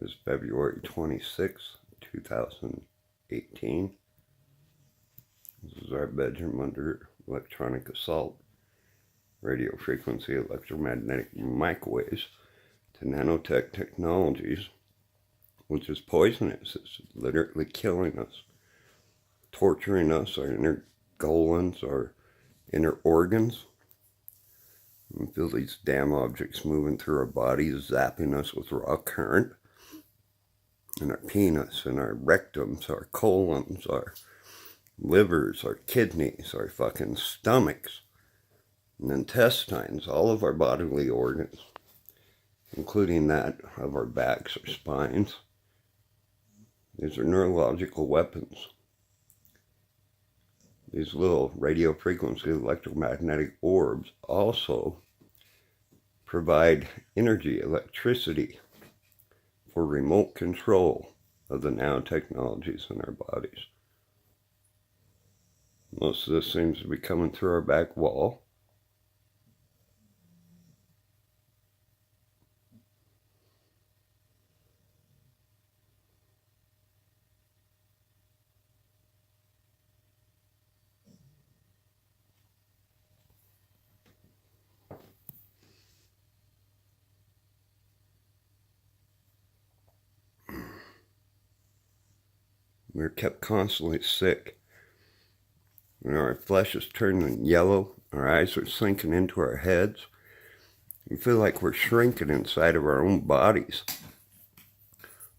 It's February 26th, 2018. This is our bedroom under electronic assault, radio frequency electromagnetic microwaves to nanotech technologies, which is poisonous. It's literally killing us, torturing us, our inner colons, our inner organs. We feel these damn objects moving through our bodies, zapping us with raw current. And our penis and our rectums, our colons, our livers, our kidneys, our fucking stomachs, and intestines, all of our bodily organs, including that of our backs or spines. These are neurological weapons. These little radio frequency electromagnetic orbs also provide energy, electricity, for remote control of the nanotechnologies in our bodies. Most of this seems to be coming through our back wall. We're kept constantly sick. Our flesh is turning yellow. Our eyes are sinking into our heads. We feel like we're shrinking inside of our own bodies.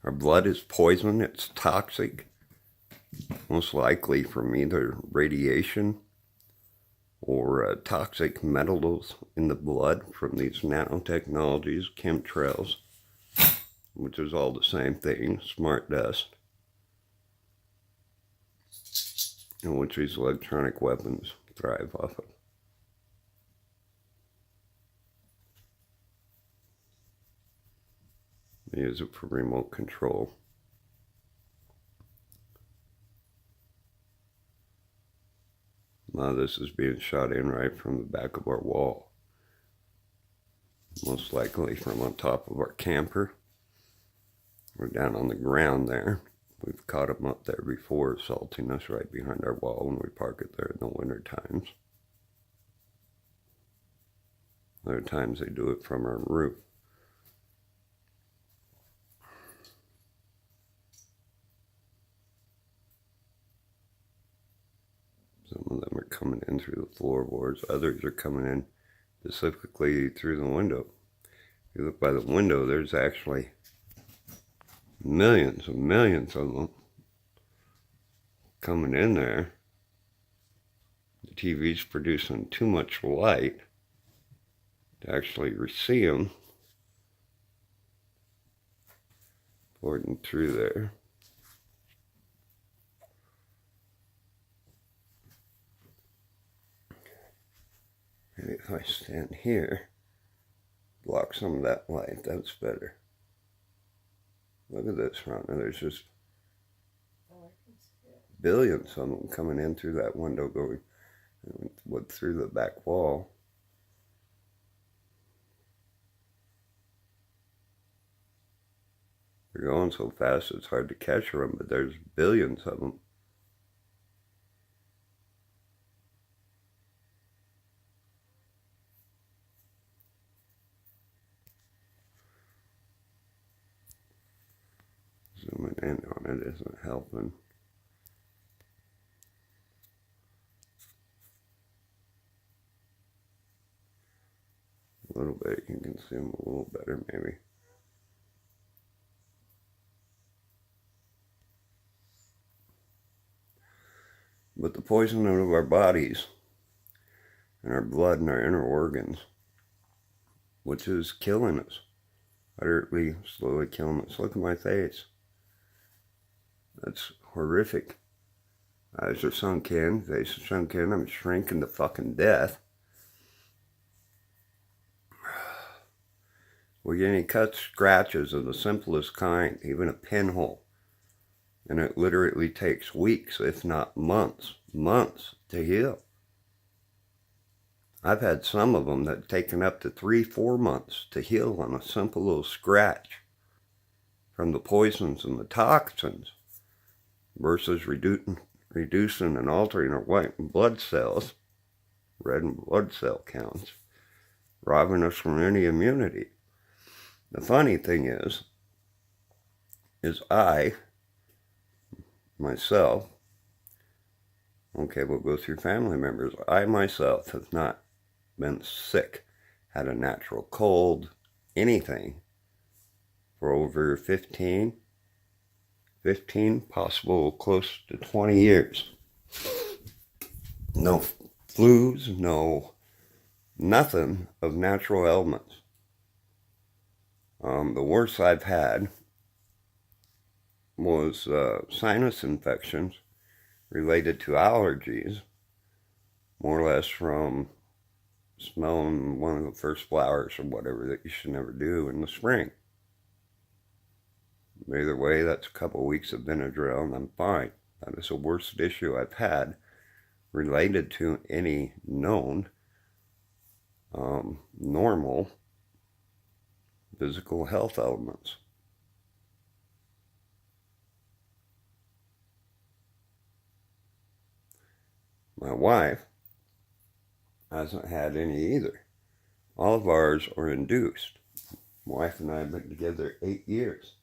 Our blood is poisoned. It's toxic. Most likely from either radiation or toxic metals in the blood from these nanotechnologies, chemtrails, which is all the same thing, smart dust, and which these electronic weapons thrive off of. They use it for remote control. Now this is being shot in right from the back of our wall. Most likely from on top of our camper. We're down on the ground there. We've caught them up there before, assaulting us right behind our wall when we park it there in the winter times. Other times they do it from our roof. Some of them are coming in through the floorboards. Others are coming in specifically through the window. If you look by the window, there's actually millions and millions of them coming in there. The TV's producing too much light to actually see them pouring through there. Maybe if I stand here, block some of that light, that's better. Look at this, Rhonda. There's just billions of them coming in through that window, going through the back wall. They're going so fast it's hard to catch them, but there's billions of them. Zooming in on it isn't helping. A little bit, you can see them a little better maybe. But the poison out of our bodies and our blood and our inner organs, which is killing us, utterly, slowly killing us. Look at my face. That's horrific. Eyes are sunk in, face is sunk in. I'm shrinking to fucking death. We're getting cuts, scratches of the simplest kind, even a pinhole. And it literally takes weeks, if not months, to heal. I've had some of them that have taken up to 3-4 months to heal on a simple little scratch from the poisons and the toxins versus reducing and altering our white blood cells, red blood cell counts, robbing us from any immunity. The funny thing is I, myself, okay, we'll go through family members. I myself have not been sick, had a natural cold, anything, for over 15, possible close to 20 years. No flus, no nothing of natural ailments. The worst I've had was sinus infections related to allergies, more or less from smelling one of the first flowers or whatever that you should never do in the spring. Either way, that's a couple of weeks of Benadryl and I'm fine. That is the worst issue I've had related to any known normal physical health elements. My wife hasn't had any either. All of ours are induced. My wife and I have been together 8 years.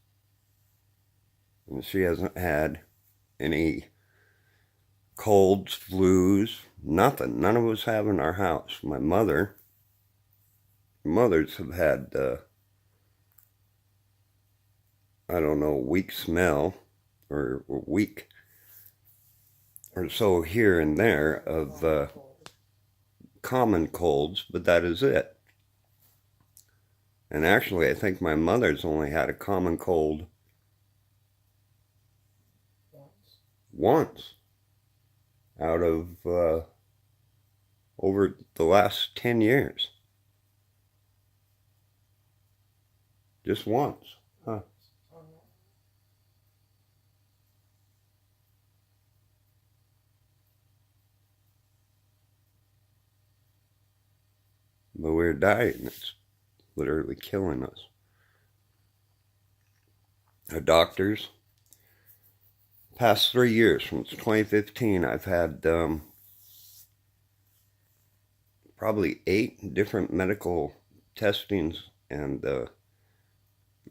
And she hasn't had any colds, flus, nothing. None of us have in our house. My mothers have had, weak smell or weak or so here and there of common colds, but that is it. And actually, I think my mother's only had a common cold once out of over the last 10 years. Just once. Huh. But we're dying. It's literally killing us. Our doctors, past 3 years, from 2015, I've had probably 8 different medical testings and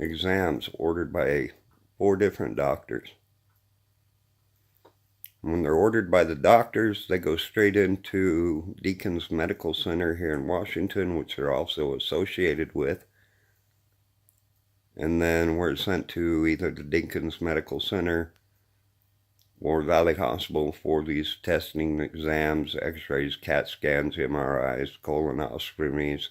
exams ordered by 4 different doctors. When they're ordered by the doctors, they go straight into Deacon's Medical Center here in Washington, which they're also associated with. And then we're sent to either the Deacon's Medical Center or Valley Hospital for these testing exams, x-rays, CAT scans, MRIs, colonoscopies,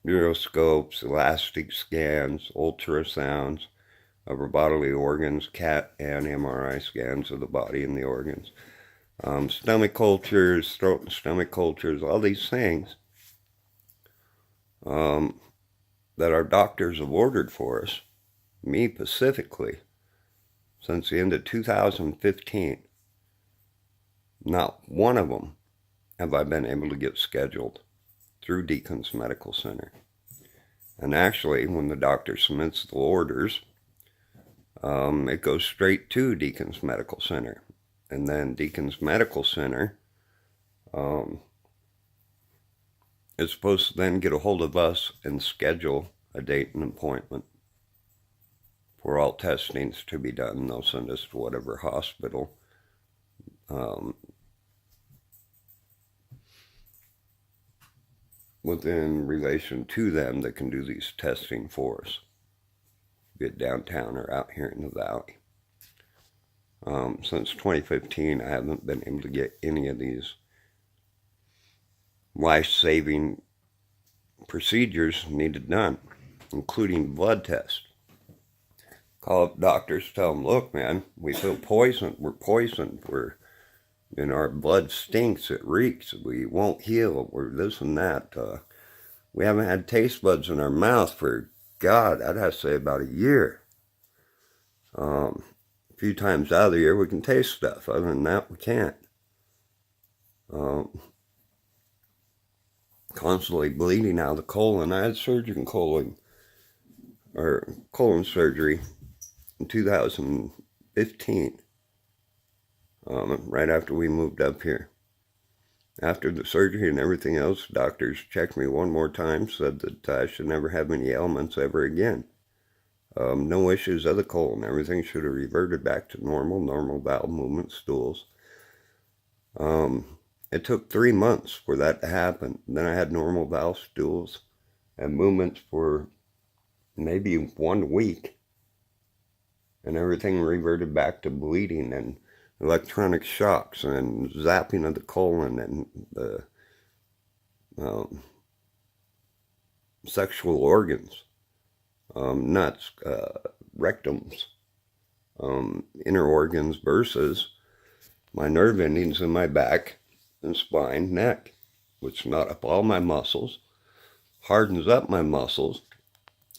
neuroscopes, elastic scans, ultrasounds, upper bodily organs, CAT and MRI scans of the body and the organs, stomach cultures, throat and stomach cultures, all these things that our doctors have ordered for us, me specifically, since the end of 2015. Not one of them have I been able to get scheduled through Deacon's Medical Center. And actually, when the doctor submits the orders, it goes straight to Deacon's Medical Center. And then Deacon's Medical Center is supposed to then get a hold of us and schedule a date and appointment for all testings to be done. They'll send us to whatever hospital within relation to them that can do these testing for us, be it downtown or out here in the valley. Since 2015, I haven't been able to get any of these life-saving procedures needed done, including blood tests. Call up doctors, tell them, look, man, we feel poisoned. We're poisoned. Our blood stinks. It reeks. We won't heal. We're this and that. We haven't had taste buds in our mouth for, God, I'd have to say about a year. A few times out of the year we can taste stuff. Other than that, we can't. Constantly bleeding out of the colon. I had surgical colon or colon surgery in 2015, right after we moved up here. After the surgery and everything else, doctors checked me one more time, said that I should never have any ailments ever again. No issues of the colon. Everything should have reverted back to normal bowel movement, stools. It took 3 months for that to happen. Then I had normal bowel, stools, and movements for maybe 1 week. And everything reverted back to bleeding and electronic shocks and zapping of the colon and the sexual organs, nuts, rectums, inner organs versus my nerve endings in my back and spine, neck, which knot up all my muscles, hardens up my muscles,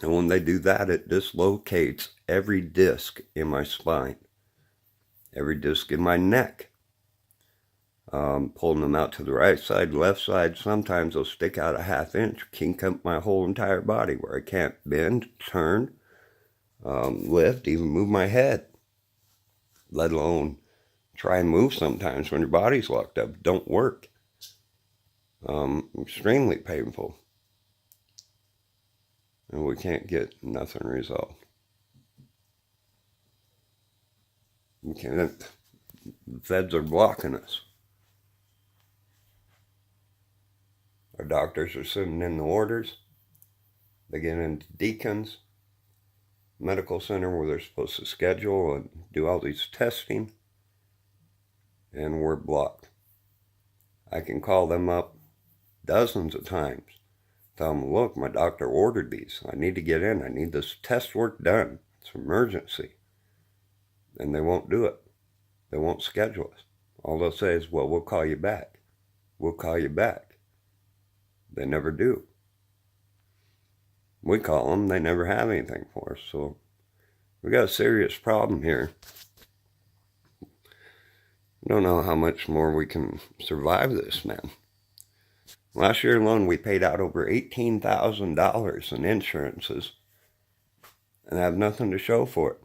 and when they do that, it dislocates every disc in my spine, every disc in my neck. Pulling them out to the right side, left side, sometimes they'll stick out a ½ inch, kink up my whole entire body where I can't bend, turn, lift, even move my head, let alone try and move sometimes when your body's locked up. Don't work. Extremely painful. And we can't get nothing resolved. We can't. The feds are blocking us. Our doctors are sending in the orders. They get into Deacon's medical center where they're supposed to schedule and do all these testing. And we're blocked. I can call them up dozens of times. Tell them, look, my doctor ordered these. I need to get in. I need this test work done. It's an emergency. And they won't do it. They won't schedule us. All they'll say is, well, we'll call you back. We'll call you back. They never do. We call them. They never have anything for us. So we got a serious problem here. I don't know how much more we can survive this, man. Last year alone, we paid out over $18,000 in insurances and have nothing to show for it.